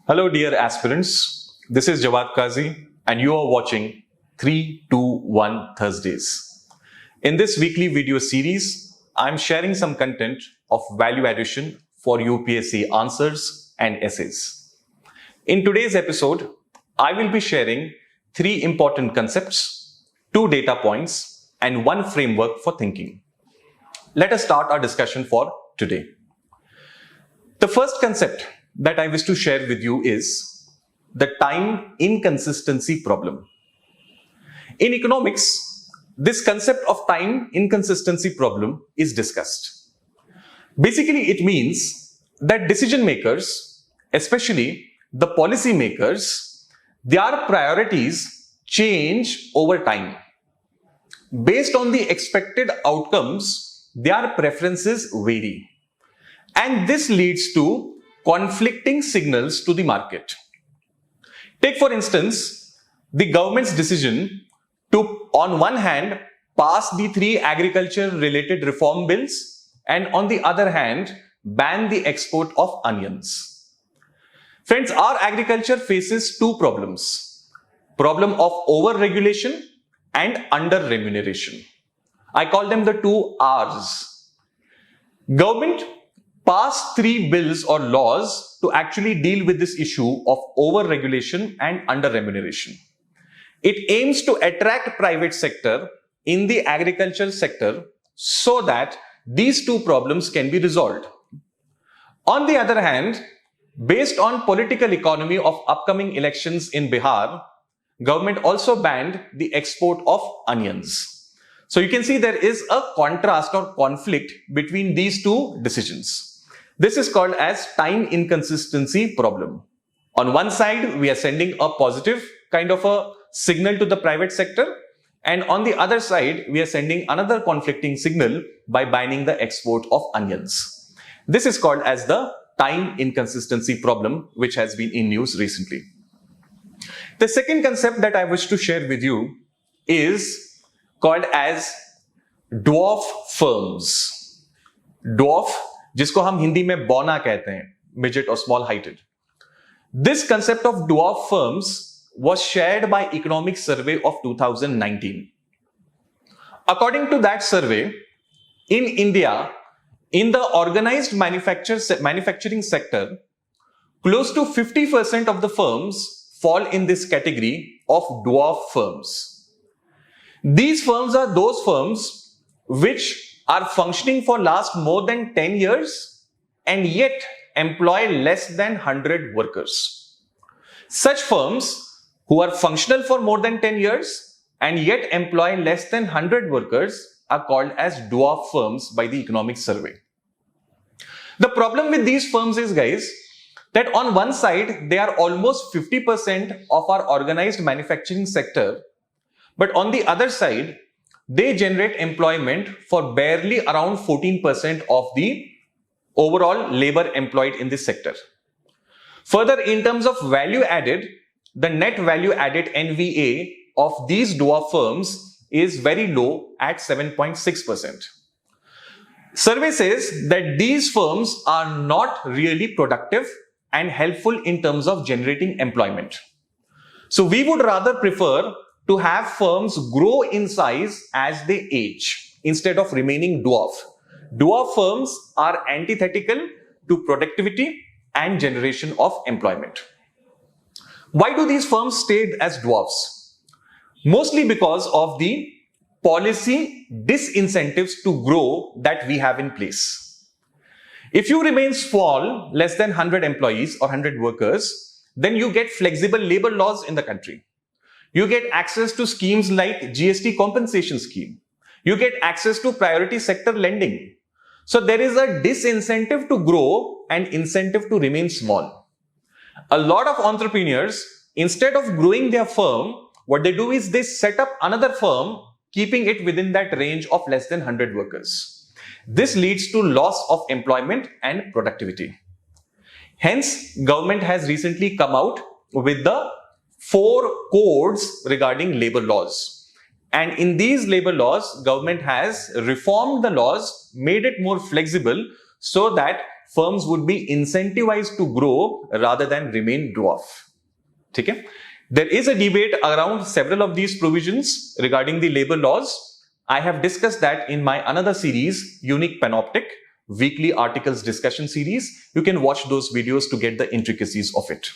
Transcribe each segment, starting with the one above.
Hello, dear aspirants. This is Jawad Qazi, and you are watching 321 Thursdays. In this weekly video series, I'm sharing some content of value addition for UPSC answers and essays. In today's episode, I will be sharing three important concepts, two data points, and one framework for thinking. Let us start our discussion for today. The first concept that I wish to share with you is the time inconsistency problem. In economics, this concept of time inconsistency problem is discussed. Basically, it means that decision makers, especially the policy makers, their priorities change over time. Based on the expected outcomes, their preferences vary. And this leads to conflicting signals to the market. Take for instance, the government's decision to, on one hand, pass the three agriculture-related reform bills and on the other hand, ban the export of onions. Friends, our agriculture faces two problems. Problem of over-regulation and under-remuneration. I call them the two R's. Government passed three bills or laws to actually deal with this issue of over-regulation and under-remuneration. It aims to attract private sector in the agricultural sector so that these two problems can be resolved. On the other hand, based on political economy of upcoming elections in Bihar, government also banned the export of onions. So you can see there is a contrast or conflict between these two decisions. This is called as time inconsistency problem. On one side, we are sending a positive kind of a signal to the private sector, and on the other side, we are sending another conflicting signal by banning the export of onions. This is called as the time inconsistency problem, which has been in news recently. The second concept that I wish to share with you is called as dwarf firms. Dwarf, जिसको हम हिंदी में बौना कहते हैं, midget or small heighted. This concept of dwarf firms was shared by Economic Survey of 2019. According to that survey, in India, in the organized manufacturing sector, close to 50% of the firms fall in this category of dwarf firms. These firms are those firms which are functioning for last more than 10 years and yet employ less than 100 workers. Such firms who are functional for more than 10 years and yet employ less than 100 workers are called as dwarf firms by the Economic Survey. The problem with these firms is, guys, that on one side, they are almost 50% of our organized manufacturing sector, but on the other side, they generate employment for barely around 14% of the overall labor employed in this sector. Further, in terms of value added, the net value added NVA of these dwarf firms is very low at 7.6%. Survey says that these firms are not really productive and helpful in terms of generating employment. So we would rather prefer to have firms grow in size as they age instead of remaining dwarf. Dwarf firms are antithetical to productivity and generation of employment. Why do these firms stay as dwarfs? Mostly because of the policy disincentives to grow that we have in place. If you remain small, less than 100 employees or 100 workers, then you get flexible labor laws in the country. You get access to schemes like GST compensation scheme. You get access to priority sector lending. So there is a disincentive to grow and incentive to remain small. A lot of entrepreneurs, instead of growing their firm, what they do is they set up another firm, keeping it within that range of less than 100 workers. This leads to loss of employment and productivity. Hence, government has recently come out with the 4 codes regarding labor laws. And in these labor laws, government has reformed the laws, made it more flexible so that firms would be incentivized to grow rather than remain dwarf. Okay? There is a debate around several of these provisions regarding the labor laws. I have discussed that in my another series, Unique Panoptic, weekly articles discussion series. You can watch those videos to get the intricacies of it.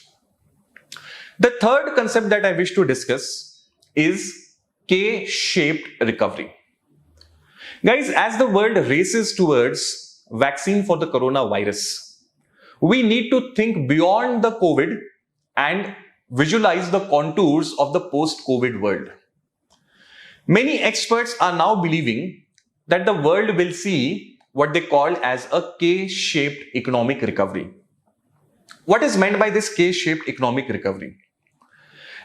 The third concept that I wish to discuss is K-shaped recovery. Guys, as the world races towards vaccine for the coronavirus, we need to think beyond the COVID and visualize the contours of the post-COVID world. Many experts are now believing that the world will see what they call as a K-shaped economic recovery. What is meant by this K-shaped economic recovery?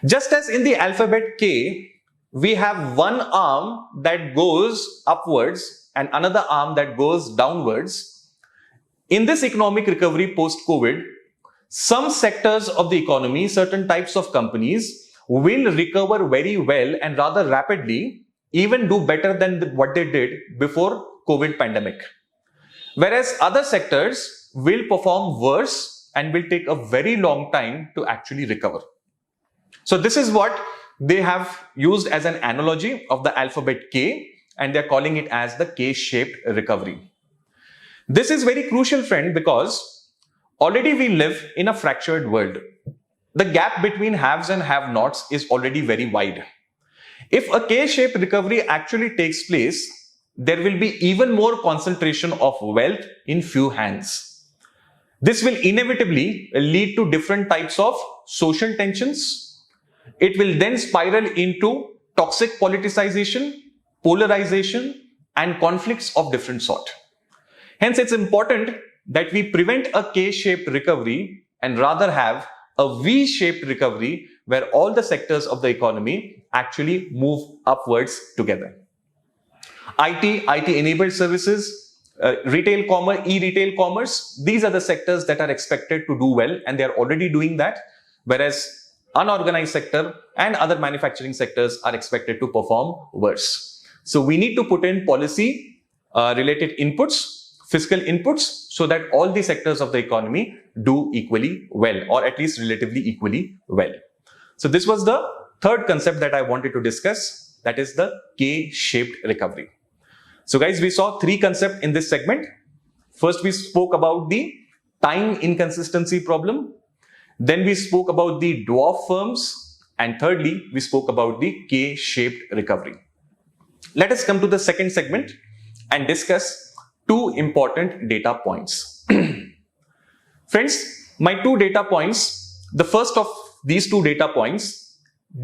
Just as in the alphabet K, we have one arm that goes upwards and another arm that goes downwards. In this economic recovery post-COVID, some sectors of the economy, certain types of companies will recover very well and rather rapidly, even do better than what they did before COVID pandemic. Whereas other sectors will perform worse and will take a very long time to actually recover. So this is what they have used as an analogy of the alphabet K, and they're calling it as the K-shaped recovery. This is very crucial, friend, because already we live in a fractured world. The gap between haves and have-nots is already very wide. If a K-shaped recovery actually takes place, there will be even more concentration of wealth in few hands. This will inevitably lead to different types of social tensions. It will then spiral into toxic politicization, polarization, and conflicts of different sort. Hence, it's important that we prevent a K-shaped recovery and rather have a V-shaped recovery where all the sectors of the economy actually move upwards together. IT-enabled services, retail commerce, e-retail commerce, these are the sectors that are expected to do well, and they are already doing that, whereas unorganized sector and other manufacturing sectors are expected to perform worse. So we need to put in policy related inputs, fiscal inputs, so that all the sectors of the economy do equally well, or at least relatively equally well. So this was the third concept that I wanted to discuss, that is the K-shaped recovery. So guys, we saw three concepts in this segment. First, we spoke about the time inconsistency problem. Then we spoke about the dwarf firms, and thirdly, we spoke about the K-shaped recovery. Let us come to the second segment and discuss two important data points. Friends, my two data points, the first of these two data points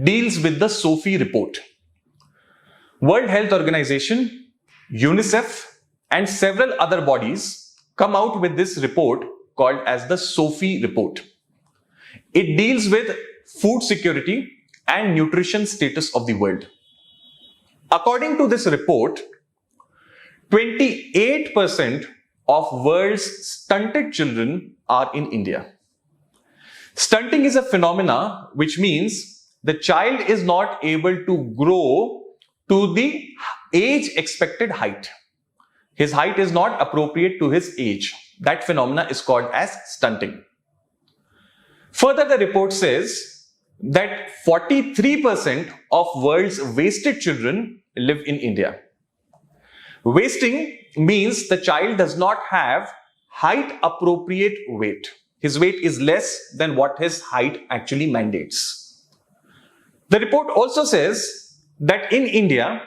deals with the SOFI report. World Health Organization, UNICEF, and several other bodies come out with this report called as the SOFI report. It deals with food security and nutrition status of the world. According to this report, 28% of world's stunted children are in India. Stunting is a phenomena which means the child is not able to grow to the age expected height. His height is not appropriate to his age. That phenomena is called as stunting. Further, the report says that 43% of world's wasted children live in India. Wasting means the child does not have height appropriate weight. His weight is less than what his height actually mandates. The report also says that in India,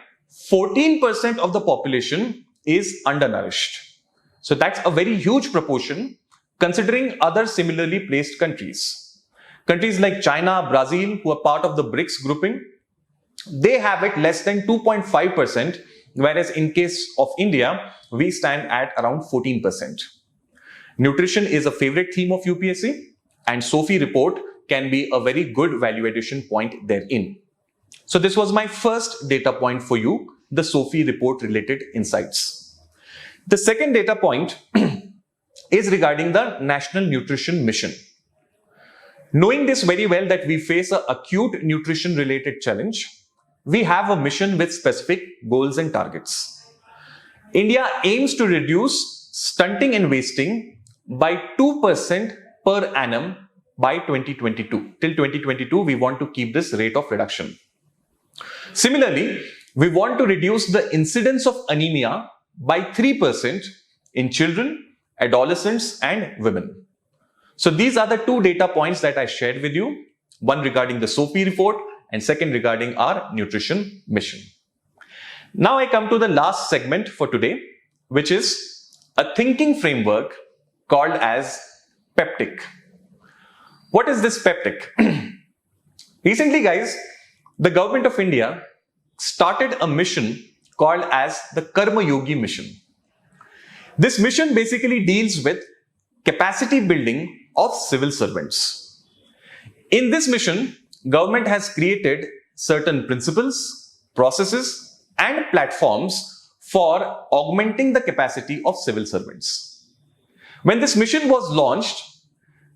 14% of the population is undernourished. So that's a very huge proportion considering other similarly placed countries. Countries like China, Brazil, who are part of the BRICS grouping, they have it less than 2.5%, whereas in case of India, we stand at around 14%. Nutrition is a favorite theme of UPSC, and SOFI report can be a very good value addition point therein. So this was my first data point for you, the SOFI report related insights. The second data point is regarding the National Nutrition Mission. Knowing this very well that we face an acute nutrition related challenge, we have a mission with specific goals and targets. India aims to reduce stunting and wasting by 2% per annum by 2022. Till 2022, we want to keep this rate of reduction. Similarly, we want to reduce the incidence of anemia by 3% in children, adolescents, and women. So these are the two data points that I shared with you, one regarding the SOPI report and second regarding our nutrition mission. Now I come to the last segment for today, which is a thinking framework called as PEPTIC. What is this PEPTIC? Recently, guys, the government of India started a mission called as the Karma Yogi mission. This mission basically deals with capacity building of civil servants. In this mission, government has created certain principles, processes, and platforms for augmenting the capacity of civil servants. When this mission was launched,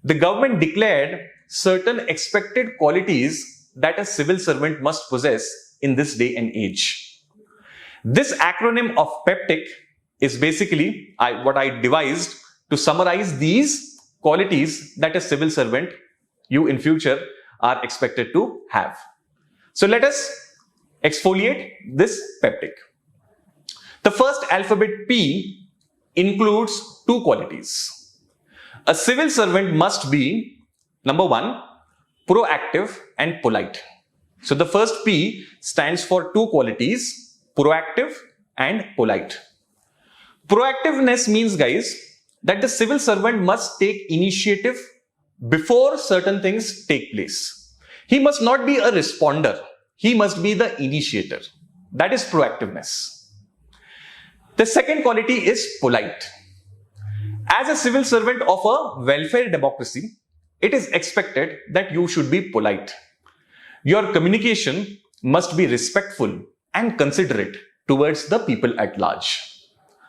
the government declared certain expected qualities that a civil servant must possess in this day and age. This acronym of PEPTIC is basically what I devised to summarize these qualities that a civil servant, you in future, are expected to have. So let us exfoliate this PEPTIC. The first alphabet P includes two qualities. A civil servant must be, number one, proactive and polite. So the first P stands for two qualities, proactive and polite. Proactiveness means, guys, that the civil servant must take initiative before certain things take place. He must not be a responder. He must be the initiator. That is proactiveness. The second quality is polite. As a civil servant of a welfare democracy, it is expected that you should be polite. Your communication must be respectful and considerate towards the people at large.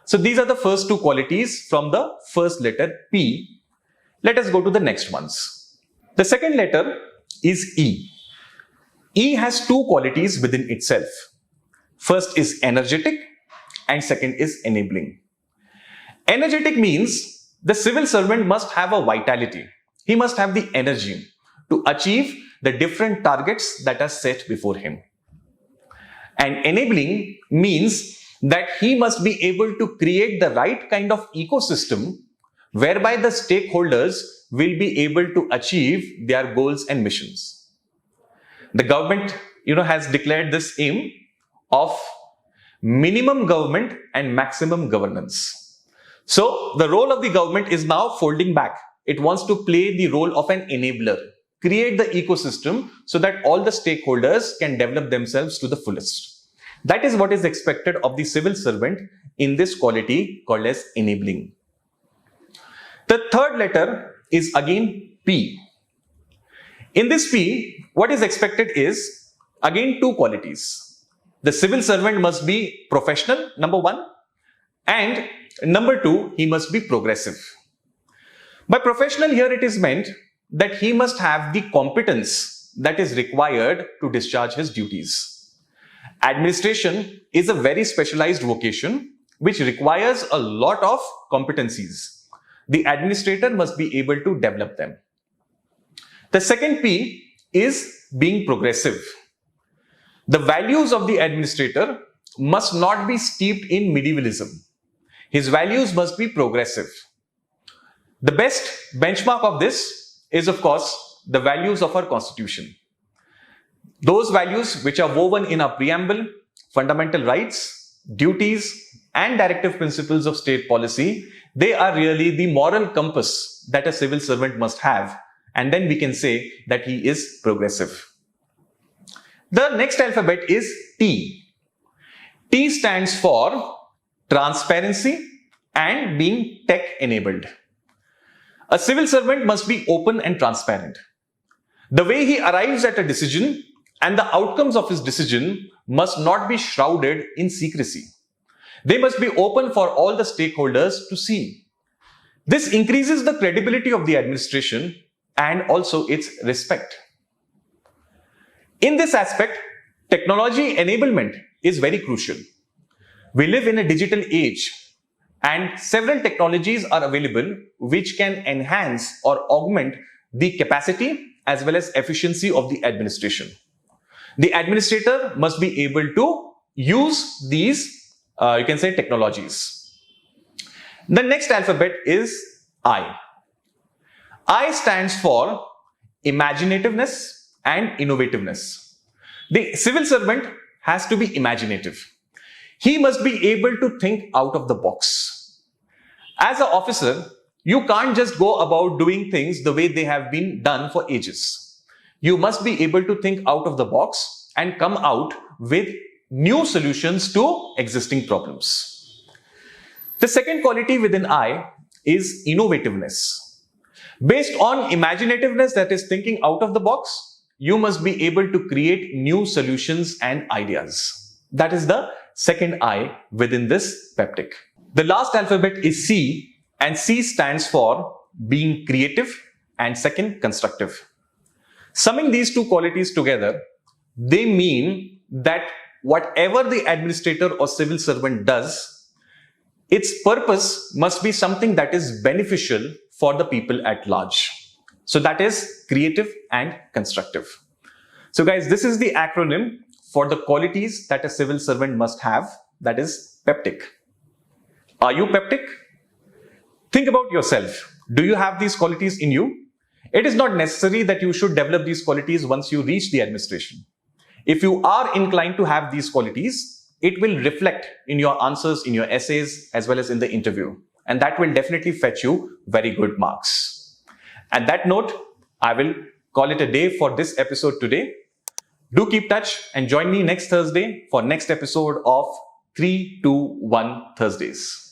So these are the first two qualities from the first letter P. Let us go to the next ones. The second letter is E. E has two qualities within itself. First is energetic and second is enabling. Energetic means the civil servant must have a vitality. He must have the energy to achieve the different targets that are set before him. And enabling means that he must be able to create the right kind of ecosystem whereby the stakeholders will be able to achieve their goals and missions. The government, has declared this aim of minimum government and maximum governance. So the role of the government is now folding back. It wants to play the role of an enabler, create the ecosystem so that all the stakeholders can develop themselves to the fullest. That is what is expected of the civil servant in this quality called as enabling. The third letter is again P. In this P, what is expected is again two qualities. The civil servant must be professional, number one, and number two, he must be progressive. By professional here it is meant that he must have the competence that is required to discharge his duties. Administration is a very specialized vocation which requires a lot of competencies. The administrator must be able to develop them. The second P is being progressive. The values of the administrator must not be steeped in medievalism. His values must be progressive. The best benchmark of this is, of course, the values of our constitution. Those values which are woven in our preamble, fundamental rights, duties, and directive principles of state policy, they are really the moral compass that a civil servant must have. And then we can say that he is progressive. The next alphabet is T. T stands for transparency and being tech enabled. A civil servant must be open and transparent. The way he arrives at a decision and the outcomes of his decision must not be shrouded in secrecy. They must be open for all the stakeholders to see. This increases the credibility of the administration and also its respect. In this aspect, technology enablement is very crucial. We live in a digital age. and several technologies are available which can enhance or augment the capacity as well as efficiency of the administration. The administrator must be able to use these, you can say, technologies. The next alphabet is I. I stands for imaginativeness and innovativeness. The civil servant has to be imaginative. He must be able to think out of the box. As an officer, you can't just go about doing things the way they have been done for ages. You must be able to think out of the box and come out with new solutions to existing problems. The second quality within I is innovativeness. Based on imaginativeness, that is thinking out of the box, you must be able to create new solutions and ideas. That is the second I within this peptic. The last alphabet is C, and C stands for being creative and second, constructive. Summing these two qualities together, they mean that whatever the administrator or civil servant does, its purpose must be something that is beneficial for the people at large. So that is creative and constructive. So guys, this is the acronym for the qualities that a civil servant must have, that is peptic. Are you peptic? Think about yourself. Do you have these qualities in you? It is not necessary that you should develop these qualities once you reach the administration. If you are inclined to have these qualities, it will reflect in your answers, in your essays, as well as in the interview. And that will definitely fetch you very good marks. At that note, I will call it a day for this episode today. Do keep touch and join me next Thursday for next episode of 3, 2, 1 Thursdays.